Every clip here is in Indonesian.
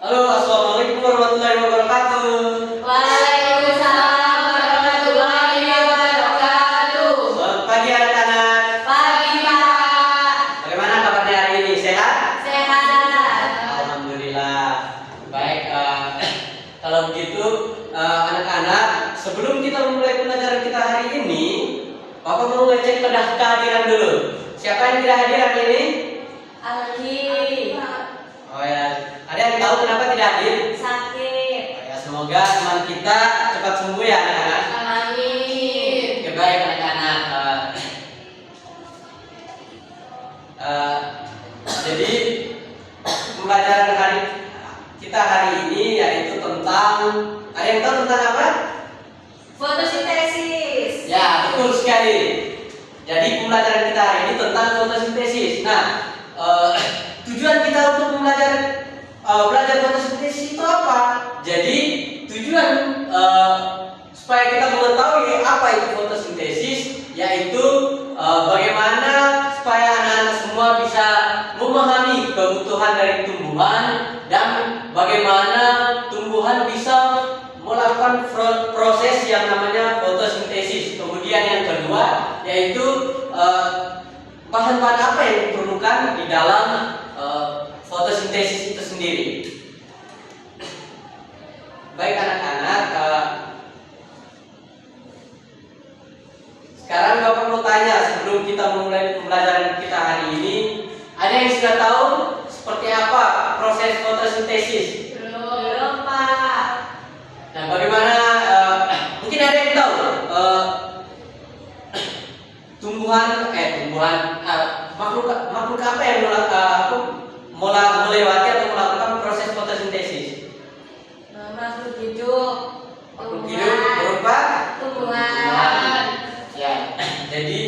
Halo, assalamualaikum warahmatullahi wabarakatuh. Waalaikumsalam warahmatullahi wabarakatuh. Selamat pagi anak-anak. Pagi Pak. Bagaimana kabarnya hari ini? Sehat? Sehat. Alhamdulillah. Baik. Kalau begitu, anak-anak, sebelum kita memulai pelajaran kita hari ini, Bapak mau ngecek kehadiran dulu. Siapa yang tidak hadir hari ini? Aldi. Oh ya, ada yang tahu kenapa tidak hadir? Sakit. Oh ya, semoga teman kita cepat sembuh ya anak-anak. Amin. Oke, baik anak-anak. Jadi pembelajaran kita hari ini yaitu tentang, ada yang tahu tentang apa? Fotosintesis. Ya, betul sekali. Jadi pembelajaran kita hari ini tentang fotosintesis. Nah, tujuan kita untuk belajar fotosintesis itu apa? Jadi tujuan supaya kita mengetahui apa itu fotosintesis, yaitu bagaimana supaya anak-anak semua bisa memahami kebutuhan dari tumbuhan dan bagaimana tumbuhan bisa melakukan proses yang namanya fotosintesis. Kemudian yang kedua yaitu bahan-bahan apa yang diperlukan di dalam fotosintesis itu sendiri. Baik anak-anak, sekarang Bapak mau tanya sebelum kita memulai pembelajaran kita hari ini, ada yang sudah tahu seperti apa proses fotosintesis? Belum Pak. Nah, bagaimana? Mungkin ada yang tahu makhluk apa yang melewati atau melakukan proses fotosintesis? Makhluk hidup. Makhluk hidup berupa Tumbuhan. Ya, jadi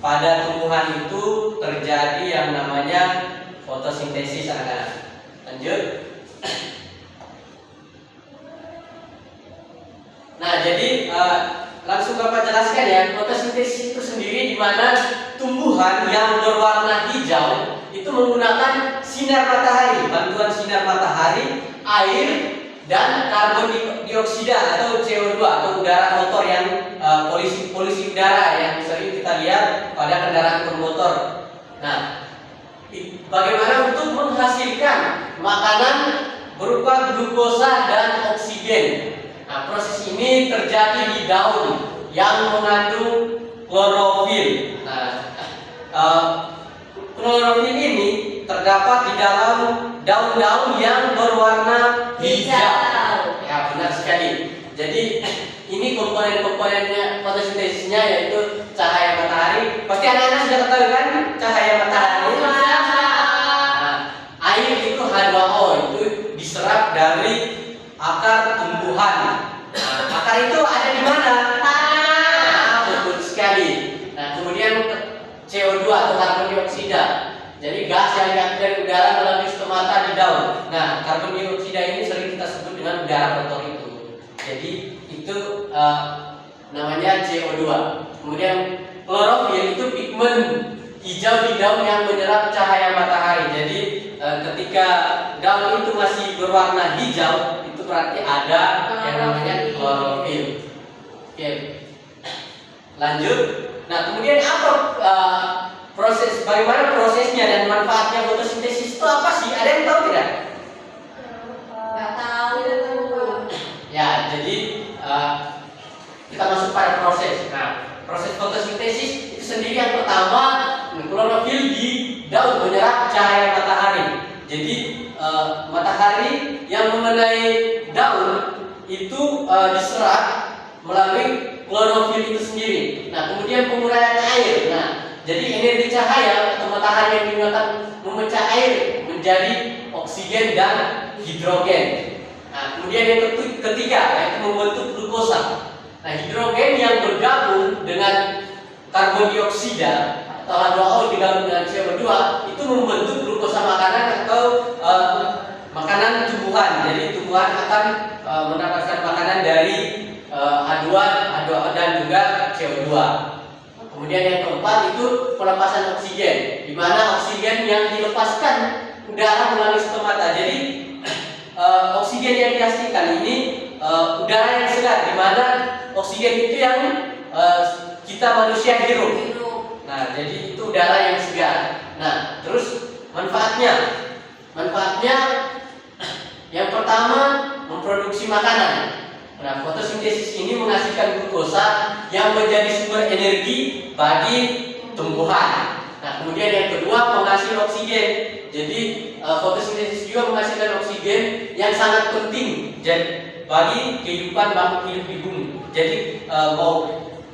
pada tumbuhan itu terjadi yang namanya fotosintesis anak-anak. Lanjut. Nah, jadi langsung Bapak jelaskan ya, fotosintesis itu sendiri di mana tumbuhan yang berwarna hijau itu menggunakan sinar matahari, bantuan sinar matahari, air dan karbon dioksida atau CO2 atau udara kotor yang polusi udara yang sering kita lihat pada kendaraan bermotor. Nah, bagaimana untuk menghasilkan makanan berupa glukosa dan oksigen. Nah, proses ini terjadi di daun yang mengandung klorofil. Nah, klorofil ini terdapat di dalam daun-daun yang berwarna hijau. Ya, benar sekali. Jadi ini komponen-komponennya fotosintesisnya yaitu cahaya matahari. Pasti anak-anak sudah tahu kan cahaya matahari. Nah, air itu H2O itu diserap dari akar tumbuhan. Nah, akar itu ada di mana? Nah, betul sekali. Nah, kemudian CO2 atau karbon dioksida. Jadi gas yang diambil dari udara melalui stomata di daun. Nah, karbon dioksida ini sering kita sebut dengan udara kotor itu. Jadi itu namanya CO2. Kemudian klorofil itu pigmen hijau di daun yang menyerap cahaya matahari. Jadi ketika daun itu masih berwarna hijau, itu berarti ada yang namanya klorofil. Oke. Lanjut. Nah, kemudian apa bagaimana prosesnya dan manfaatnya fotosintesis itu apa sih? Ada yang tahu tidak? Nggak tahu. Ya, jadi kita masuk pada proses. Nah, proses fotosintesis itu sendiri yang pertama, klorofil di daun menyerap cahaya matahari. Jadi matahari yang mengenai daun itu diserap melalui klorofil itu sendiri. Nah, kemudian penguraian air. Nah, jadi energi cahaya atau matahari yang digunakan memecah air menjadi oksigen dan hidrogen. Nah, kemudian yang ketiga yaitu membentuk glukosa. Nah, hidrogen yang bergabung dengan karbon dioksida atau H2O digabung dengan CO2 itu membentuk glukosa makanan atau makanan tumbuhan. Jadi tumbuhan akan mendapatkan makanan dari H2O dan juga CO2. Kemudian yang keempat itu pelepasan oksigen, di mana oksigen yang dilepaskan udara melalui stomata. Jadi oksigen yang dihasilkan ini udara yang segar, di mana oksigen itu yang kita manusia hirup. Nah, jadi itu udara yang segar. Nah, terus manfaatnya yang pertama memproduksi makanan. Nah, fotosintesis ini menghasilkan glukosa yang menjadi sumber energi bagi tumbuhan. Nah, kemudian yang kedua menghasilkan oksigen. Jadi fotosintesis juga menghasilkan oksigen yang sangat penting bagi kehidupan makhluk hidup di bumi. Jadi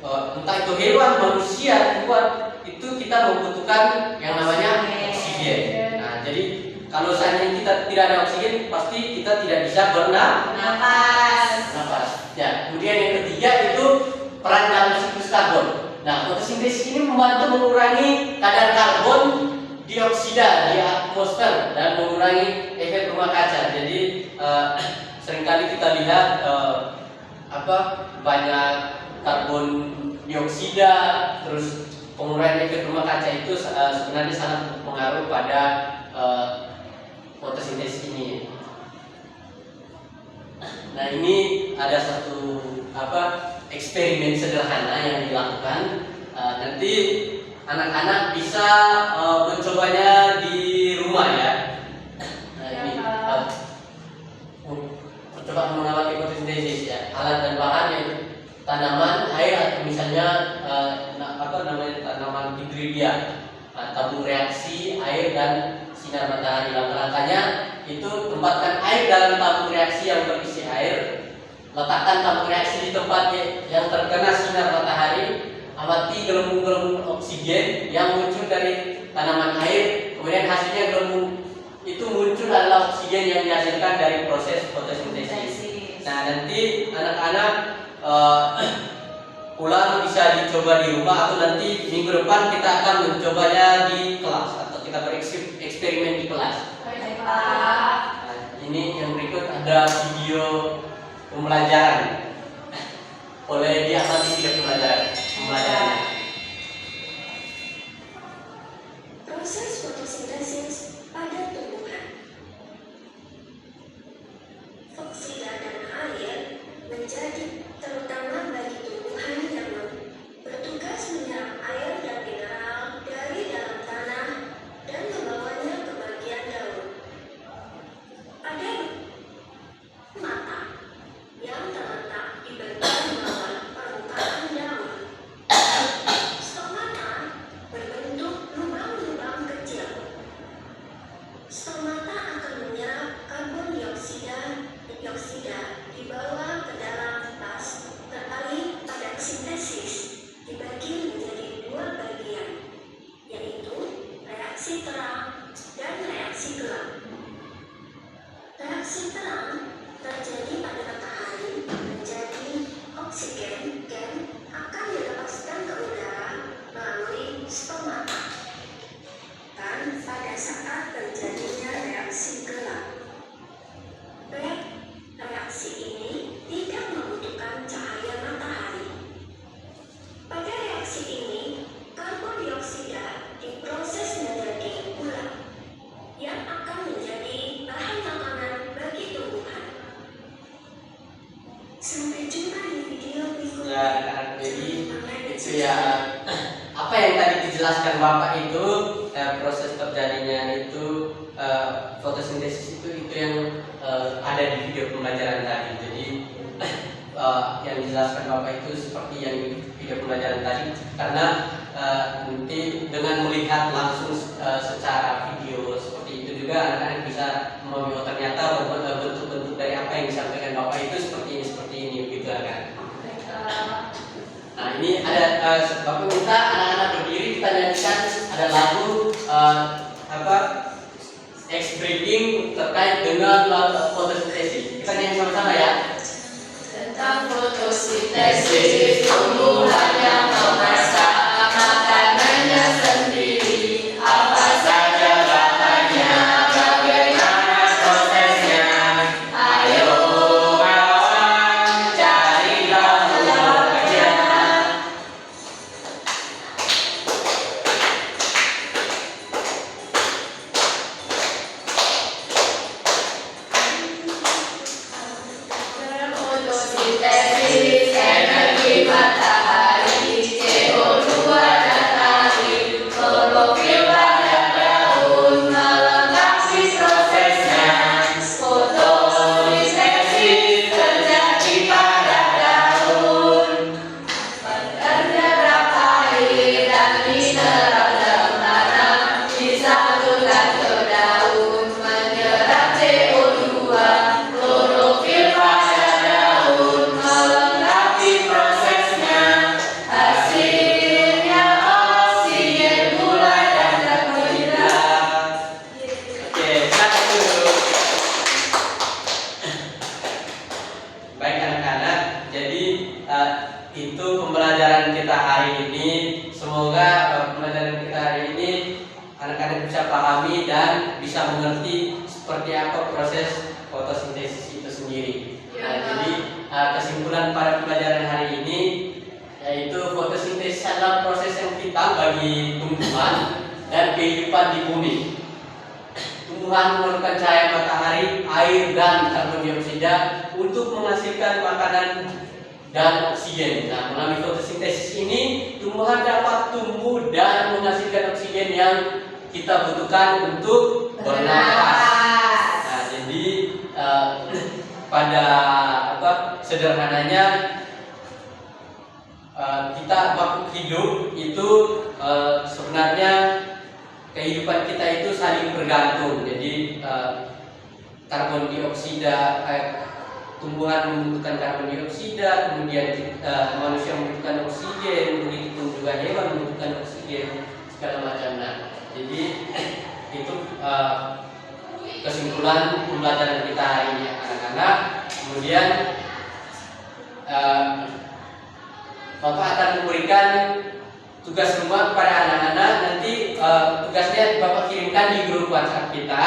entah itu hewan, manusia, tumbuhan, itu kita membutuhkan yang namanya oksigen. Nah, jadi kalau seandainya kita tidak ada oksigen, pasti kita tidak bisa Nafas. Ya, kemudian yang ketiga itu peran dalam siklus karbon. Nah, fotosintesis ini membantu mengurangi kadar karbon dioksida di atmosfer dan mengurangi efek rumah kaca. Jadi seringkali kita lihat banyak karbon dioksida, terus pengurangan efek rumah kaca itu sebenarnya sangat berpengaruh pada fotosintesis ini. Nah, ini ada satu eksperimen sederhana yang dilakukan. Nanti anak-anak bisa mencobanya di rumah ya. Nah, ini percobaan mengamati fotosintesis ya. Alat dan bahan yaitu tanaman, air, atau misalnya tanaman hidrangea, tabung reaksi, air dan sinar matahari. Langkah-langkahnya itu tempatkan air dalam tabung reaksi yang berisi air. Letakkan tabung reaksi di tempat yang terkena sinar matahari. Amati gelembung-gelembung oksigen yang muncul dari tanaman air. Kemudian hasilnya gelembung itu muncul adalah oksigen yang dihasilkan dari proses fotosintesis. Nah, nanti anak-anak pulang bisa dicoba di rumah, atau nanti minggu depan kita akan mencobanya di kelas, atau kita bereksperimen di kelas. Nah, ini yang berikut ada video pembelajaran. Boleh diamati video pembelajarannya. Proses fotosintesis pada tumbuhan. Oksida dan air menjadi terutama bagi tumbuhan yang bertugas menyerap air dan mineral dari dalam tanah dan membawanya ke bagian daun. Ada mata yang terletak di bagian bawah permukaan daun. Stomata berbentuk lubang-lubang kecil. Stomata akan menyerap karbon dioksida dibawa ke dalam tas teralih pada sintesis, dibagi menjadi dua bagian, yaitu reaksi terang dan reaksi gelap. Reaksi terang terjadi pada matahari menjadi oksigen akan dilepaskan ke udara melalui stomata. Dan pada saat terjadinya reaksi gelap, reaksi ini tidak membutuhkan cahaya matahari. Pada reaksi ini, karbon dioksida diproses menjadi gula yang akan menjadi bahan makanan bagi tumbuhan. Sampai jumpa di video berikutnya. Ya, jadi itu ya apa yang tadi dijelaskan Bapak itu, proses terjadinya itu fotosintesis itu yang ada di video pembelajaran tadi. Jadi yang dijelaskan Bapak itu seperti yang di video pembelajaran tadi, karena nanti dengan melihat langsung secara video seperti itu juga anak-anak bisa memahami, oh ternyata bentuk-bentuk dari apa yang disampaikan Bapak itu seperti ini begitu kan. Nah, ini ada Bapak minta anak-anak berdiri, kita nyanyikan ada lagu X-Breaking terkait dengan fotosintesis. Kita nyanyi sama-sama ya. Tentang fotosintesis, tumbuhan yang memasak makanannya sendiri. Apa saja bahannya, bagaimana prosesnya? Ayo kawan, cari tahu bekerja. semoga pembelajaran kita hari ini anak-anak bisa pahami dan bisa mengerti seperti apa proses fotosintesis itu sendiri. Nah, jadi kesimpulan pada pembelajaran hari ini yaitu fotosintesis adalah proses yang vital bagi tumbuhan dan kehidupan di bumi. Tumbuhan memerlukan cahaya matahari, air, dan karbon dioksida untuk menghasilkan makanan dan oksigen. Nah, melalui fotosintesis ini tumbuhan dapat tumbuh dan menghasilkan oksigen yang kita butuhkan untuk bernafas. Nah, jadi pada sederhananya kita makhluk hidup itu sebenarnya kehidupan kita itu saling bergantung. Jadi karbon dioksida, tumbuhan membutuhkan karbon dioksida, kemudian manusia membutuhkan oksigen, begitu pun juga hewan membutuhkan oksigen, segala macam. Nah, jadi itu kesimpulan pembelajaran kita hari ini anak-anak. Kemudian Bapak akan memberikan tugas rumah kepada anak-anak. Nanti tugasnya Bapak kirimkan di grup WhatsApp kita.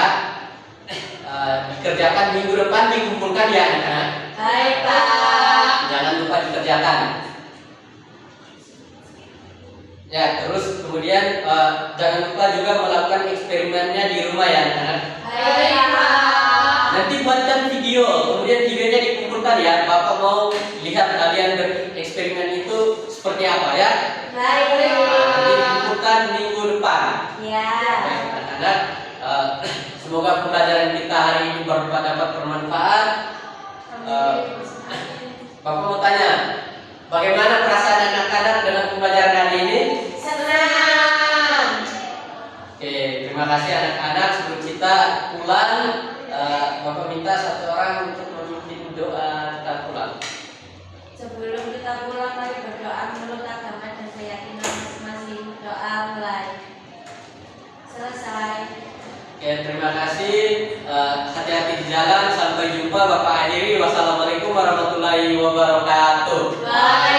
Dikerjakan minggu depan, dikumpulkan ya anak-anak. Baik, Pak. Jangan lupa dikerjakan. Ya, terus kemudian jangan lupa juga melakukan eksperimennya di rumah ya anak-anak. Baik, Pak. Nanti buatkan video, kemudian videonya dikumpulkan ya. Bapak mau lihat kalian bereksperimen itu seperti apa ya. Baik. Nanti dikumpulkan minggu depan. Ya. Baik, anak-anak. Semoga pembelajaran kita hari ini dapat bermanfaat. Bapak mau tanya, bagaimana perasaan anak-anak dengan pembelajaran hari ini? Senang. Oke, terima kasih anak-anak. Sebelum kita pulang, Bapak minta satu orang untuk memimpin doa kita pulang. Sebelum kita pulang, mari berdoa menurut agama dan keyakinan masing-masing. Doa mulai. Selesai. Oke, terima kasih. Hati-hati di jalan. Sampai jumpa. Bapak akhiri. Wassalamualaikum warahmatullahi wabarakatuh. Bye.